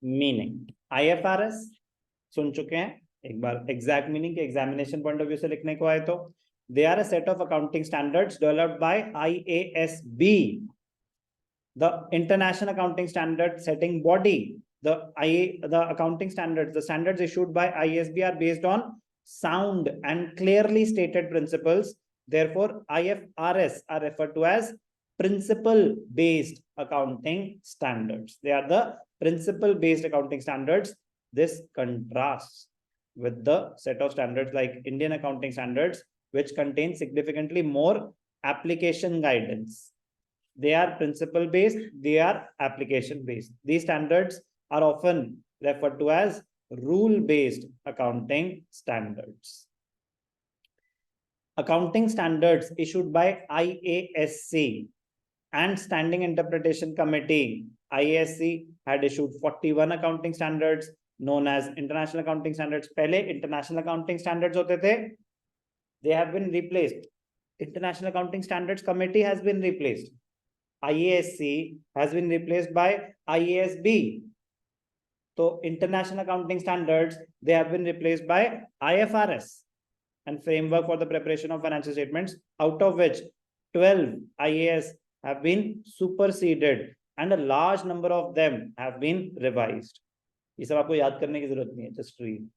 Meaning. IFRS सुन चुके हैं, एक बार एग्जैक्ट मीनिंग के एग्जामिनेशन पॉइंट ऑफ व्यू से लिखने को आए तो they are a set of accounting standards developed by IASB, the international accounting standard setting body. The accounting standards, the standards issued by IASB are based on sound and clearly stated principles. Therefore IFRS are referred to as principle based accounting standards. They are the principle based accounting standards. This contrasts with the set of standards like Indian accounting standards, which contain significantly more application guidance. They are principle based, they are application based. These standards are often referred to as rule based accounting standards. Accounting standards issued by IASC and Standing Interpretation Committee. IASC had issued 41 accounting standards known as International Accounting Standards. Pehle International Accounting Standards hote the, they have been replaced. International Accounting Standards Committee has been replaced. IASC has been replaced by IASB. So International Accounting Standards, they have been replaced by IFRS and Framework for the Preparation of Financial Statements, out of which 12 IAS have been superseded and a large number of them have been revised. ये सब आपको याद करने की जरूरत नहीं है, just read.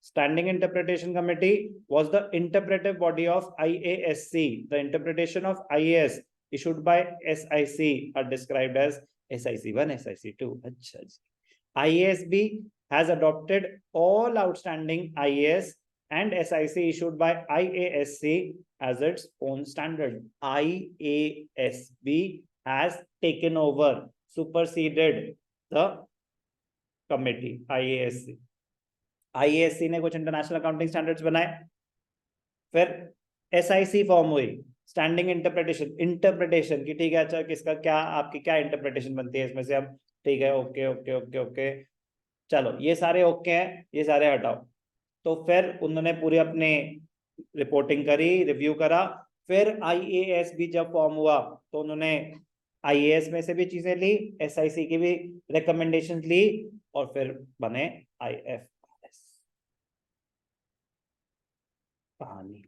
Standing Interpretation Committee was the interpretive body of IASC. The interpretation of IAS issued by SIC are described as SIC1, SIC2. IASB has adopted all outstanding IAS and SIC issued by IASC as its own standard. IASB has taken over, superseded the committee, IASC. IASC ने कुछ international accounting standards बनाए, फिर SIC form हुई, standing interpretation की, ठीक है, अच्छा किसका क्या, आपकी क्या इंटरप्रिटेशन बनती है इसमें से, अब ठीक है, ओके ओके ओके ओके, चलो ये सारे ओके हैं, ये सारे हटाओ। तो फिर उन्होंने पूरी अपने रिपोर्टिंग करी, रिव्यू करा, फिर IAS भी जब फॉर्म हुआ तो उन्होंने IAS में से भी चीजें ली, SIC की भी रिकमेंडेशन ली और फिर बने IFRS। कहानी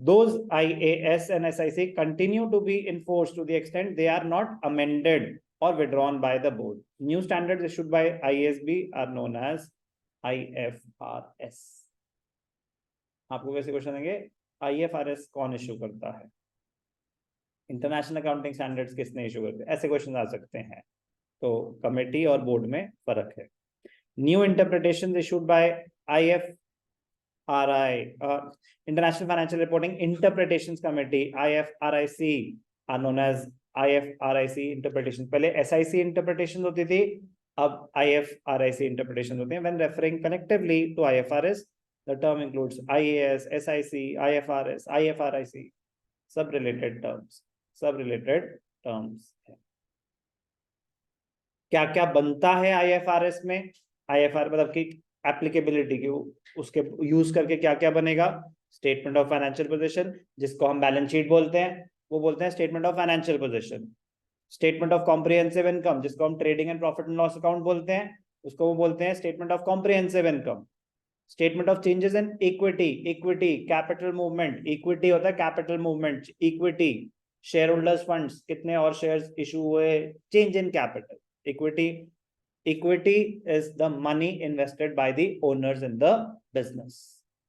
those IAS and SIC continue to be enforced to the extent they are not amended or withdrawn by the board. New standards issued by IASB are known as IFRS. आपको वैसे question देंगे, IFRS कौन issue करता है, international accounting standards किसने issue करते हैं, ऐसे क्वेश्चन आ सकते हैं। तो कमेटी और बोर्ड में फर्क है। New interpretations issued by IFRI, International Financial Reporting Interpretations Committee, IFRIC, are known as IFRIC interpretations. पहले SIC interpretations होती थी, अब IFRIC interpretations होती हैं। When referring collectively to IFRS, the term includes IAS, SIC, IFRS, IFRIC, सब related terms है। क्या क्या बनता है IFRS में, IFRS मतलब कि एप्लीकेबिलिटी की, उसके यूज करके क्या क्या बनेगा, स्टेटमेंट ऑफ फाइनेंशियल पोजीशन, जिसको हम बैलेंस शीट बोलते हैं, वो बोलते हैं statement of financial position. Statement of comprehensive income, जिसको हम trading and profit and loss account बोलते हैं, उसको वो बोलते हैं statement of comprehensive income. Statement of changes in equity, capital movement, equity होता है capital movement, equity share holders funds, कितने और शेयर्स इशू हुए, change in capital, equity is the money invested by the owners in the business,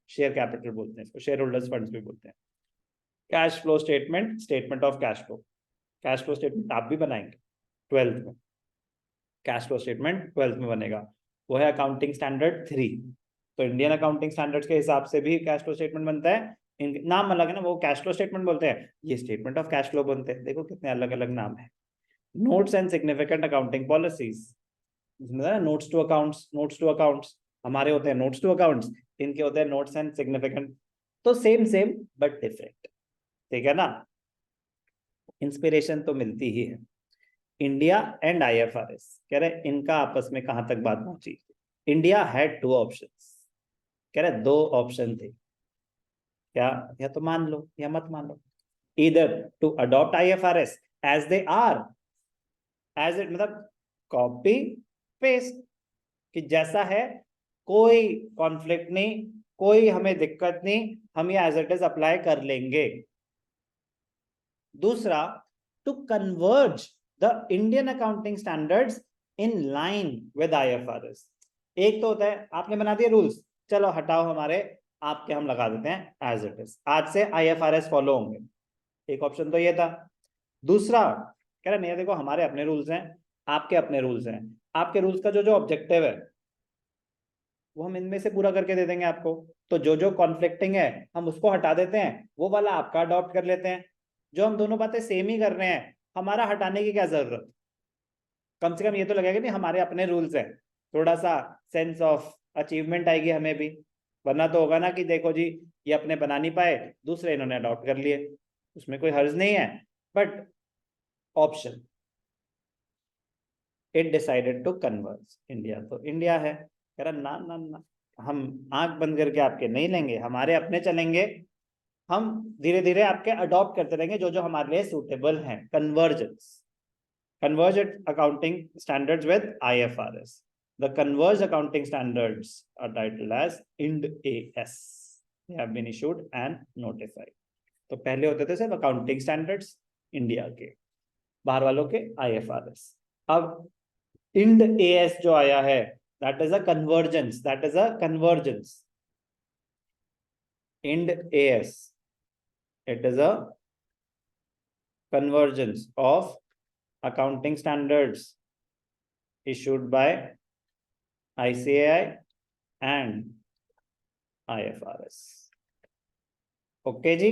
share capital बोलते हैं इसको, share holders funds भी बोलते हैं। Cash flow statement, statement of cash flow statement आप भी बनाएंगे 12th में, कैश फ्लो स्टेटमेंट 12th में बनेगा, वो है अकाउंटिंग स्टैंडर्ड 3। तो इंडियन अकाउंटिंग स्टैंडर्ड्स के हिसाब से भी कैश फ्लो स्टेटमेंट बनता है, नाम अलग है ना, वो कैश फ्लो स्टेटमेंट बोलते हैं, ये स्टेटमेंट ऑफ कैश फ्लो बनते हैं, देखो कितने अलग अलग नाम है। Notes and significant accounting policies, notes to accounts, हमारे होते हैं नोट्स टू अकाउंट्स, इनके होते हैं नोट्स एंड सिग्निफिकेंट, तो सेम बट डिफरेंट, ठीक है ना, इंस्पिरेशन तो मिलती ही है। इंडिया एंड IFRS कह रहे इनका आपस में कहां तक बात पहुंची, इंडिया हैड 2 ऑप्शंस, कह रहे 2 ऑप्शन थे, क्या, या तो मान लो या मत मान लो, either to adopt IFRS as they are, as it मतलब कॉपी पेस्ट, कि जैसा है, कोई कॉन्फ्लिक्ट नहीं, कोई हमें दिक्कत नहीं, हम ये एज इट इज अप्लाई कर लेंगे। दूसरा, to converge the Indian accounting standards in line with IFRS। एक तो होता है आपने बना दिए रूल्स, चलो हटाओ हमारे, आपके हम लगा देते हैं एज इट इज, आज से IFRS फॉलो होंगे। एक ऑप्शन तो ये था। दूसरा कह रहा नहीं देखो हमारे अपने रूल्स हैं, आपके अपने रूल्स हैं, आपके रूल्स का जो जो ऑब्जेक्टिव है वो हम इनमें से पूरा करके दे देंगे आपको, तो जो जो कॉन्फ्लिक्टिंग है हम उसको हटा देते हैं, वो वाला आपका अडॉप्ट कर लेते हैं। जो हम दोनों बातें सेम ही कर रहे हैं, हमारा हटाने की क्या जरूरत। कम से कम ये तो लगेगा नहीं हमारे अपने रूल्स हैं, थोड़ा सा सेंस ऑफ अचीवमेंट आएगी हमें भी। वरना तो होगा ना कि देखो जी ये अपने बना नहीं पाए, दूसरे इन्होंने अडॉप्ट कर लिए, उसमें कोई हर्ज नहीं है। But option, it decided to converge India, तो इंडिया है, कह रहा ना ना ना, हम आंख बंद करके आपके नहीं लेंगे, हमारे अपने चलेंगे, हम धीरे धीरे आपके अडॉप्ट करते रहेंगे जो जो हमारे लिए सूटेबल हैं। Convergence, converged accounting standards with IFRS. The converged accounting standards are titled as IND AS. They have been issued and notified. तो पहले होते थे सिर्फ अकाउंटिंग स्टैंडर्ड्स इंडिया के, बाहर वालों के IFRS। अब IND AS जो आया है, that is a convergence, that is a convergence. IND AS, it is a convergence of accounting standards issued by ICAI and IFRS. Okay ji.